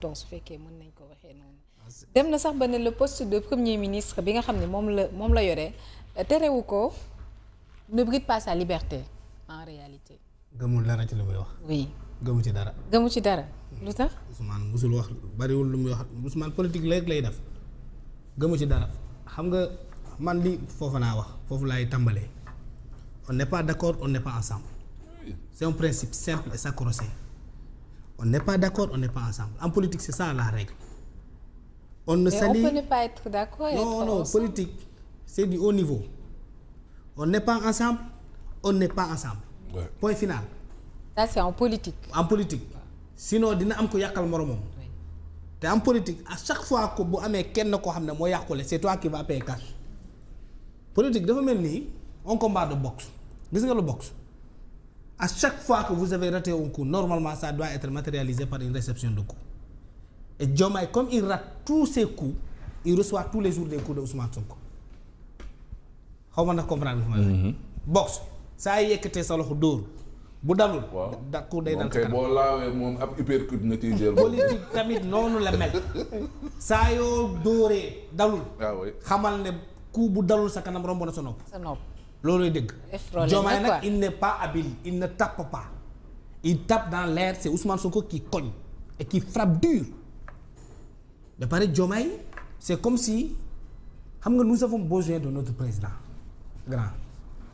donc su fekkee mën nañ ko waxee noonu dem na sax ba ne le poste de premier ministre bi nga xam ne moom la yore terewu ko ne bride pas sa liberté en réalité. gëmul dara ci li muy wax. oui gëmu ci dara. gëmu ci dara lu tax. Ousmane musul wax bariwul lu muy wax Ousmane politique léegi lay def gëmu ci dara xam nga man li foofu naa wax foofu laay tàmbalee on n'est pas d'accord on n'est pas ensemble c'est un principe simple et sacro-saint on n'est pas d'accord on n'est pas ensemble en politique c'est ça la règle. On ne s'allie. On peut ne pas être d'accord et non être non ensemble. politique c'est du haut niveau on n'est pas ensemble on n'est pas ensemble. Ouais. Point final. Ça c'est en politique. En politique sinon dina am ko yàqal moromam. te en politique à chaque fois que bu amee kenn koo xam ne moo yàqule c'est toi qui vas payer cash. politique dafa mel ni un combat de boxe gis nga le boxe à chaque fois que vous avez raté un coup normalement ça doit être matérialisé par une réception de coup. Et Diomaye comme il rate tous ses coups il reçoit tous les jours des coups de Ousmane Sonko xaw ma ndax comprendre nga fi may wax. boxe saa yëkkatee sa loxo dóor bu dalul. waaw da coup day dal kay boo laawee moom ab uppercut na ciy jël. politique tamit noonu la mel saa yoo dóoree dalul. waaw oui. xamal ne coup bu dalul sa kanam romb na sa nopp. sa nopp. loolooy dëgg. Diomaye nag quoi. il n'est pas habile il ne tape pas il tape dans l'air c'est Ousmane Sonko qui cogne et qui frappe dur ba pare Diomaye c'est comme si xam nga nous avons besoin de notre président grand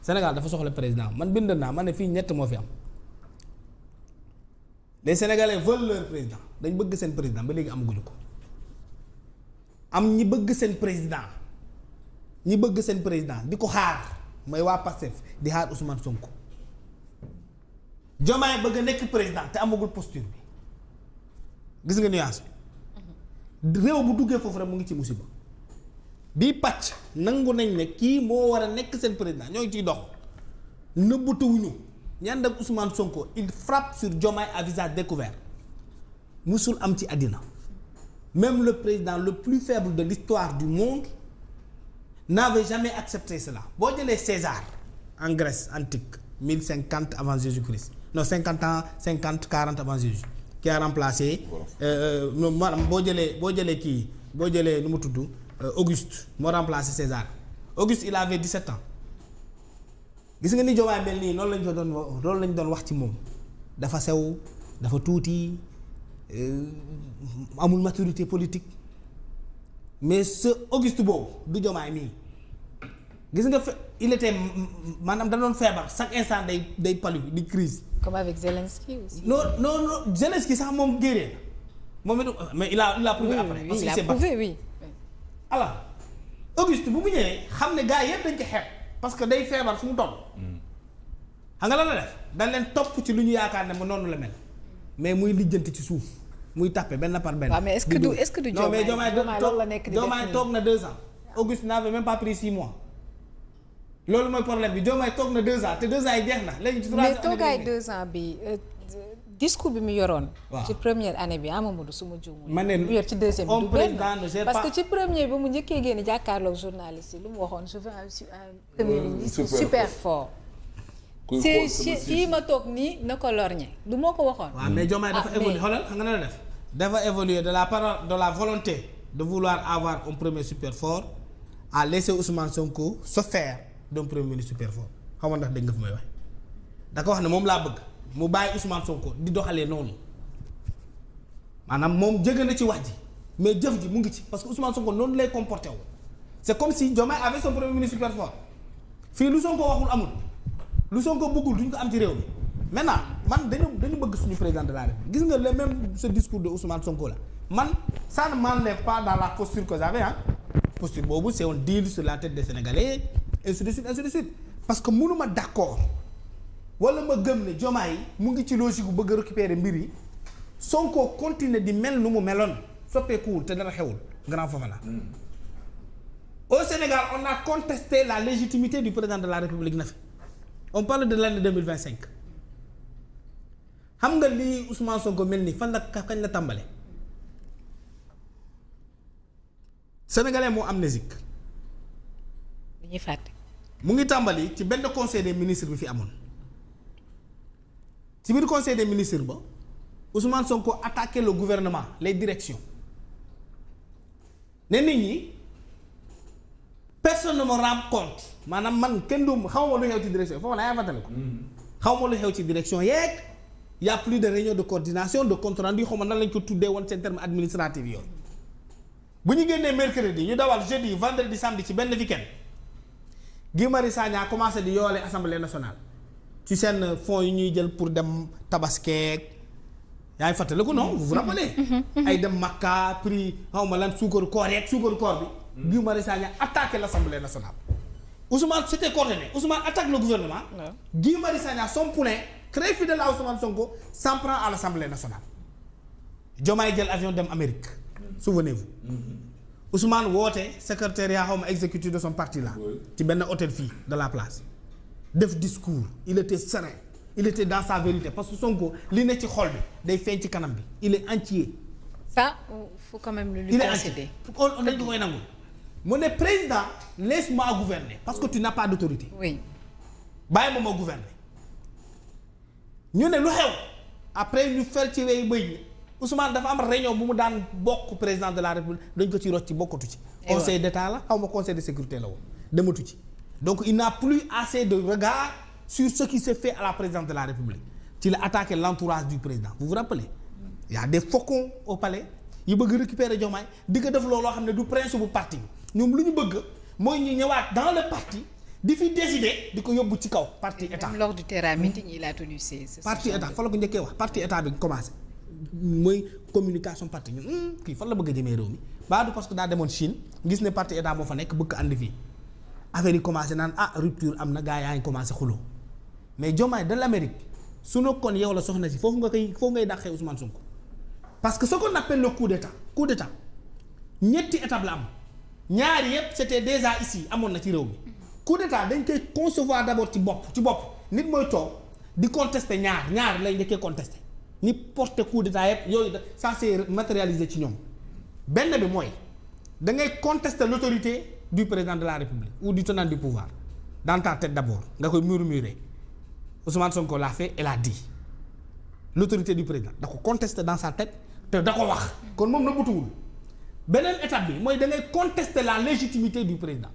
Sénégal dafa soxla président man bind naa man ne fii ñett moo fi am les Sénégalais veulent leur président dañ bëgg seen président ba léegi amaguñu ko am ñi bëgg seen président di ko xaar mooy waa Pastef di xaar Ousmane Sonko Diomaye bëgg a nekk président te amagul posture bi gis nga nuance bi réew bu duggee foofu rek mu ngi ci musiba bii pàcc nangu nañ ne kii moo war a nekk seen président ñoo ngi ciy dox nëbbatuwuñu ñaan ak Ousmane Sonko il frappe sur Diomaye à visage découvert musul am ci àddina même le président le plus faible de l'histoire du monde n'avait jamais accepté cela boo jëlee César en Grèce antique 1050 avant Jésus-Christ non 40 avant Jésus qui a remplacé maanaam boo jëlee nu mu tudd Auguste moo remplacé César Auguste il avait 17 ans gis nga ni Diomaye mel nii loolu lañ doon wax ci moom dafa sew dafa tuuti amul maturité politique mais ce Auguste boobu du Diomaye mii gis nga il était maanaam da doon feebar chaque instant day palu di crise comme avec Zelensky aussi. non Zelensky sax moom génnee moom it mais il a prouvé après. parce que il a prouvé oui. alors Auguste bu mu ñëwee xam ne gars yëpp dañ ko xeeb parce que day feebar fu mu toll. xam nga lan la def dañ leen topp ci lu ñu yaakaar ne ma noonu la mel mais muy lijjanti ci suuf muy tàppe benn par benn. waaw mais est-ce que du non mais Diomaye loolu la nekk di def Diomaye toog na 2 ans Auguste n'avait même pas pris 6 mois loolu mooy problème bi Diomaye toog na 2 ans te 2 ans yi jeex na léegi ci 3 ans. mais toogaay 2 ans bi discours bi mu yoroon. waaw ci première année bi Amadou su ma juumul. ma ne mu yor ci deuxième bi du benn parce que ci ci premier bi mu njëkkee génn jàkkaarloog journaliste yi lu mu waxoon je veux un premier ministre super fort. si ma toog nii na ko lorñe du moo ko waxoon. waaw mais Diomaye dafa évoluer xoolal xam nga na la def. dafa évoluer de la parole de la volonté de vouloir avoir un premier super fort à laisser Ousmane Sonko se faire d'un premier ministre super fort xam nga ndax dégg nga fi may wax da ko wax ne moom laa bëgg mu bàyyi Ousmane Sonko di doxalee noonu maanaam moom jege na ci wax ji mais jëf ji mu ngi ci parce que Ousmane Sonko noonu lay comporté wu c'est comme si Diomaye avait son premier ministre super fort fii lu Sonko waxul amul lu Sonko bëggul duñ ko am ci réew mi maintenant man dañu bëgg suñu président de la République gis nga le même ce discours de Ousmane Sonko là man ça ne m'enlève pas dans la posture que j'avais posture boobu c'est un deal sur la tête des Sénégalais ainsi de suite parce que mënuma d'accord wala ma gëm ne Diomaye mu ngi ci logique bu bëgg a récupérer mbir yi Sonko continuer di mel nu mu meloon soppeekuwul te dara xewul grand Fofana. Au Sénégal on a contesté la légitimité du président de la République na fi on parle de l'année 2025 xam nga lii Ousmane Sonko mel ni fan la kañ la tàmbale sénégalais moo amnésique dañuy fàtte. mu ngi tàmbali ci benn conseil des ministres bi fi amoon ci biir conseil des ministres ba Ousmane Sonko attaqué le gouvernement les directions ne nit ñi personne ne me rend compte maanaam man kenn du xaw ma lu xew ci direction foofu laa yabatale ko xaw ma lu xew ci direction yeeg y a plus de réunion de coordination de compte rendu xaw ma nan lañ ko tuddee woon seen terme administratif yooyu bu ñu génnee mercredi ñu dawal jeudi vendredi samedi ci benn week-end Guy Marius Sagna commencé di yoole assemblée nationale ci seen fonds yi ñuy jël pour dem tabaskeek yaa ngi fàttaliku non vous vous rappelez ay dem Makka prix xaw ma lan suukaru koor yeeg suukaru koor bi Guy Marius Sagna attaqué l'Assemblée nationale Ousmane c'était coordonné Ousmane attaque le gouvernement Guy Marius Sagna son poulain très fidèle à Ousmane Sonko s'en prend à l'Assemblée nationale Diomaye jël avion dem Amérique souvenez-vous Ousmane woote secrétariat xaw ma exécutif de son parti là ci benn hôtel fii de la place def discours il était serein il était dans sa vérité parce que Sonko li ne ci xol bi day feeñ ci kanam bi il est entier. ça faut quand même le lui concéder. on dañ ko koy nangul mu ne président laisse-moi gouverner parce que tu n'as pas d'autorité. oui. bàyyi ma gouverner ñu ne lu xew après ñu fel ci wey bëy Ousmane dafa am réunion bu mu daan bokk président de la République dañ ko ci rocc ci bokkatu ci. conseil d'état la xaw ma conseil de sécurité la woon dematu ci donc il n'a plus assez de regard sur ce qui s'est fait à la présidence de la République ci la attaqué l'entourage du président vous vous rappelez il y a des faucons au palais yi bëgg récupérer Diomaye di ko def looloo xam ne du principe bu parti bi ñoom lu ñu bëgg mooy ñu ñëwaat dans le parti di fi décider di ko yóbbu ci kaw parti état. lors du terrain meeting il a tenu parti état fa la ko njëkkee wax parti état bi commencé mooy communication parti ñun kii fan la bëgg a jëmee réew mi baa du parce que daa demoon Chine gis ne parti état moo fa nekk bëgg ànd fii affaire yi commencé naan rupture am na gars yaa ngi commencé xuloo mais Diomaye de l'Amérique su na kon yow la soxna si foofu ngay dàqee Ousmane Sonko parce que ce qu'on appelle le coup d'état ñetti étape la am ñaari yëpp c'était déjà ici amoon na ci réew mi coup d'état dañ koy concevoir d'abord ci bopp nit mooy toog di contester ñaar lay njëkkee contester ni porter coup d'état yëpp yooyu ça s'est matérialisé ci ñoom benn bi mooy da ngay contester l'autorité du président de la République ou du tenant du pouvoir dans ta tête d'abord nga koy murmurer Ousmane Sonko l'a fait et l'a dit l'autorité du président da ko contester dans sa tête te da ko wax kon moom na butuwul beneen étape bi mooy da ngay contester la légitimité du président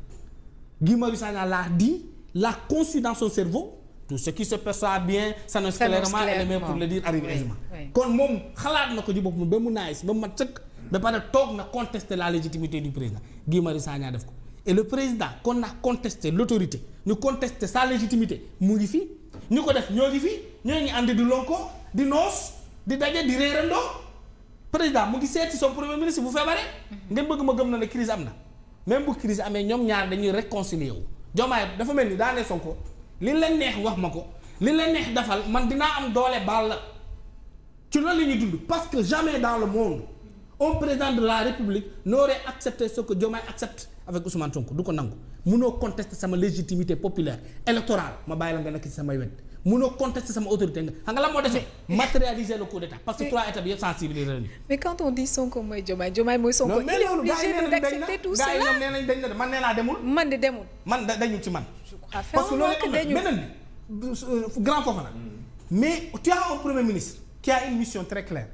Guy Marius Sagna l'a dit l'a conçu dans son cerveau tout ce qui se perçoit bien s'annonce clairement et le mieux pour le dire arrive aisément kon moom xalaat na ko ci boppam ba mu naagis ba mu mat sëkk ba pare toog na contester la légitimité du président Guy Marius Sagna def ko et le président qu'on a contesté l'autorité ñu contester sa légitimité mu ngi fi ñu ko def ñoo ngi fi ñoo ngi ànd di lonko di noos di daje di réerandoo président mu ngi seeti son premier ministre bu feebaree ngeen bëgg ma gëm na ne crise am na même bu crise amee ñoom ñaar dañuy réconcilier wu Diomaye dafa mel ni daanee Sonko li leen neex wax ma ko li leen neex defal man dinaa am doole baal la ci loolu la ñuy dund parce que jamais dans le monde un président de la République n'aurait accepté ce que Diomaye accepte avec Ousmane Sonko du ko nangu munoo contester sama légitimité populaire électorale ma bàyyi la nga nekk ci samay wet munoo contester sama autorité nga xam nga la moo defee matérialiser le coup d'état parce que trois étapes yëpp sensibiliser lañu. mais quand on dit Sonko mooy Diomaye mooy Sonko. non mais loolu gars yi d'accepter tout cela. gars yi ñoom nee nañ dañ na man nee naa demul. man de demul. man dañu ci man. parce que loolu beneen bi grand foofu nag mais tu as un premier ministre qui a une mission très claire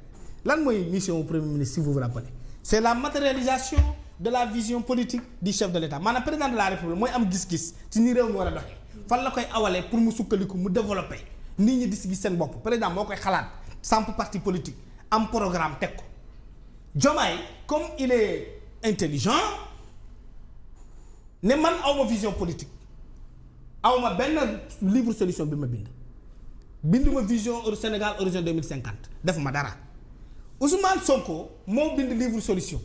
lan mooy mission au premier ministre si vous vous rappelez c'est la matérialisation de la vision politique du chef de l'État maanaam président de la République mooy am gis-gis ci ni réew mi war a doxee fan la koy awalee pour mu sukkaliku mu développer nit ñi di si gis seen bopp président moo koy xalaat samp parti politique am programme teg ko Diomaye comme il est intelligent ne man awma vision politique awma benn livre solution bi ma binduma vision au Sénégal horizon 2050 defuma dara Ousmane Sonko moo bind livre solution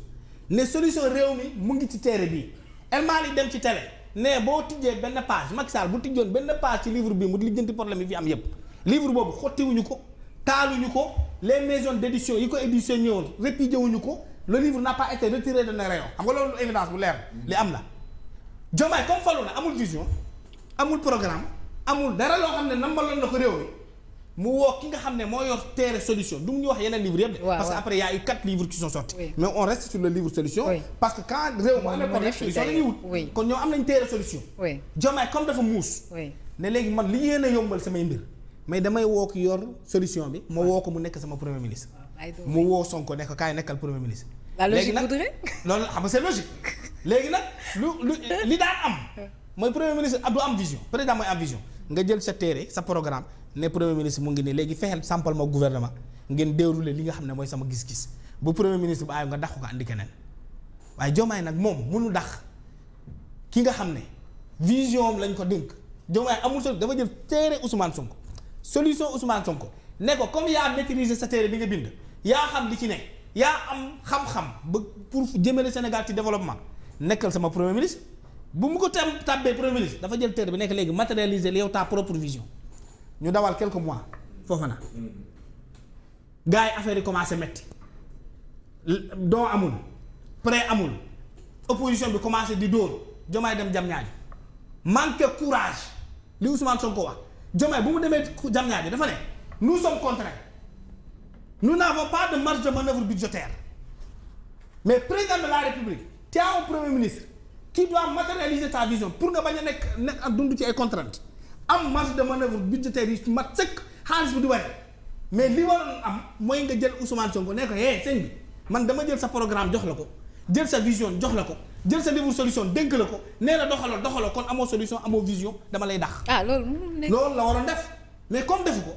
ne solution réew mi mu ngi ci téere bii El Malick dem ci télé ne boo tijjee benn page Macky Sall bu tijjoon benn page ci livre bii mu lijjanti problème yi fi am yépp livre boobu xottiwuñu ko taaluñu ko les maisons d'édition yi ko édition ñëwoon répudié wuñu ko le livre n'a pas été retiré de nos rayons xam nga loolu évidence bu leer li am la Diomaye comme falu na amul vision amul programme amul dara loo xam ne nambaloon na ko réew mi mu woo ki nga xam ne moo yor téere solution du mu ñu wax yeneen livres yëpp de parce que après y a eu 4 livres qui sont sortis mais on reste sur le livre solution parce que quand réew mu amee problème solution la ñuy wut kon ñoo am nañ téere solution Diomaye comme dafa muus ne léegi man li yéen a yombal samay mbir mais damay woo ki yor solution bi ma woo ko mu nekk sama premier ministre. mu woo Sonko ne ko kaay nekkal premier ministre. la logique voudrait loolu xam nga c'est logique léegi nag li daan am mooy premier ministre du am vision président mooy am vision nga jël sa téere sa programme ne premier ministre mu ngi nii léegi fexeel sampal ma gouvernement ngeen déroulé li nga xam ne mooy sama gis-gis bu premier ministre ba aay nga dàq ko andi keneen waaye Diomaye nag moom mënu dàq ki nga xam ne vision am lañ ko dénk Diomaye amul solo dafa jël téere Ousmane Sonko solution Ousmane Sonko ne ko comme yaa maîtriser sa téere bi nga bind yaa xam li ci ne yaa am xam-xam ba pour jëmale Sénégal ci développement nekkal sama premier ministre bu mu ko tàbbee premier ministre dafa jël téere bi nekk léegi matérialiser li yow ta propre vision ñu dawal quelques mois foofu na gars yi affaire yi commencé metti don amul prêt amul opposition bi commencé di dóor Diomaye dem jam ñaaji manque courage li Ousmane Sonko wax Diomaye bu mu demee jam ñaaji dafa ne nous sommes contraints nous n'avons pas de marge de manœuvre budgétaire mais président de la République tu as un premier ministre qui doit matérialiser ta vision pour nga bañ a nekk ak dund ci ay contraintes am marge de manœuvre budgétaire yi mat sëkk xaalis bi du bari mais li waroon am mooy nga jël Ousmane Sonko ne ko sëñ bi man dama jël sa programme jox la ko jël sa vision jox la ko jël sa livre solution dénk la ko nee na doxaloo kon amoo solution amoo vision dama lay dax. loolu mënul nekk. loolu la waroon def mais comme defu ko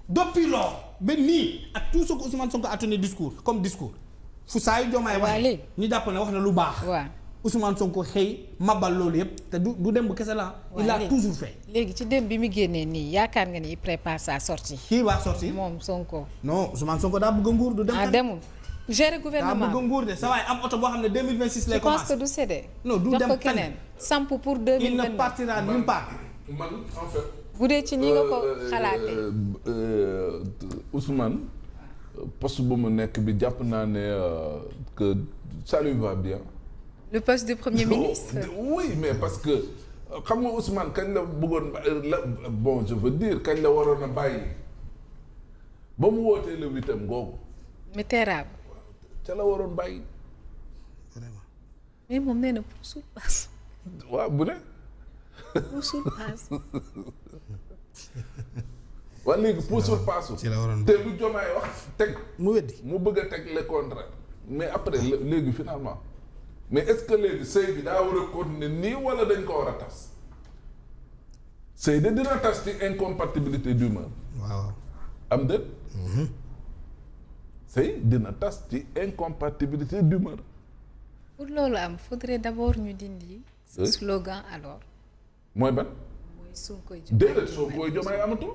depuis lors ba nii ak tout ce que Ousmane Sonko a tenu discours fu saa yu Diomaye wax ñu jàpp ne wax na lu baax. waaw Ousmane Sonko xëy mabal loolu yëpp te du dem bu kese la. il a toujours fait. léegi ci dem bi mu génnee nii yaakaar nga ni il prépare sa sortie. kii waa sortie moom Sonko. non Ousmane Sonko daa bëgg a nguur du dem. demul. gérer gouvernement daa bëgg a nguur de sa waay am oto boo xam ne 2026 lay commencé. je pense que du cédé. non du dem jox ko keneen samp pour 2029. il ne partira nulle part. man en fait. bu dee ci nii nga ko xalaatee. Ousmane poste bu mu nekk bi jàpp naa ne que ça lui va bien. le poste de premier ministre. Oui mais parce que xam nga Ousmane kañ la bëggoon bon je veux dire kañ la waroon a bàyyi ba mu wootee le 8e googu. mais teeraab. ca la waroon bàyyi. vraiment. mais moom nee na puusul paas. waaw bu ne. puusul paas. waa léegi puusul paasu. ci la waroon te lu Diomaye wax teg. mu weddi mu bëgg a teg le contraire mais après léegi finalement mais est-ce que léegi sëy bi daa war a continuer nii wala dañ ko war a tas sëy de dina tas ci incompatibilité d'humeur. waaw. am déet. sëy dina tas ci incompatibilité d'humeur. pour loolu am faudrait d'abord ñu dindi. ce slogan alors. mooy ban. mooy Sonko déedéet Sonko Diomaye amatul.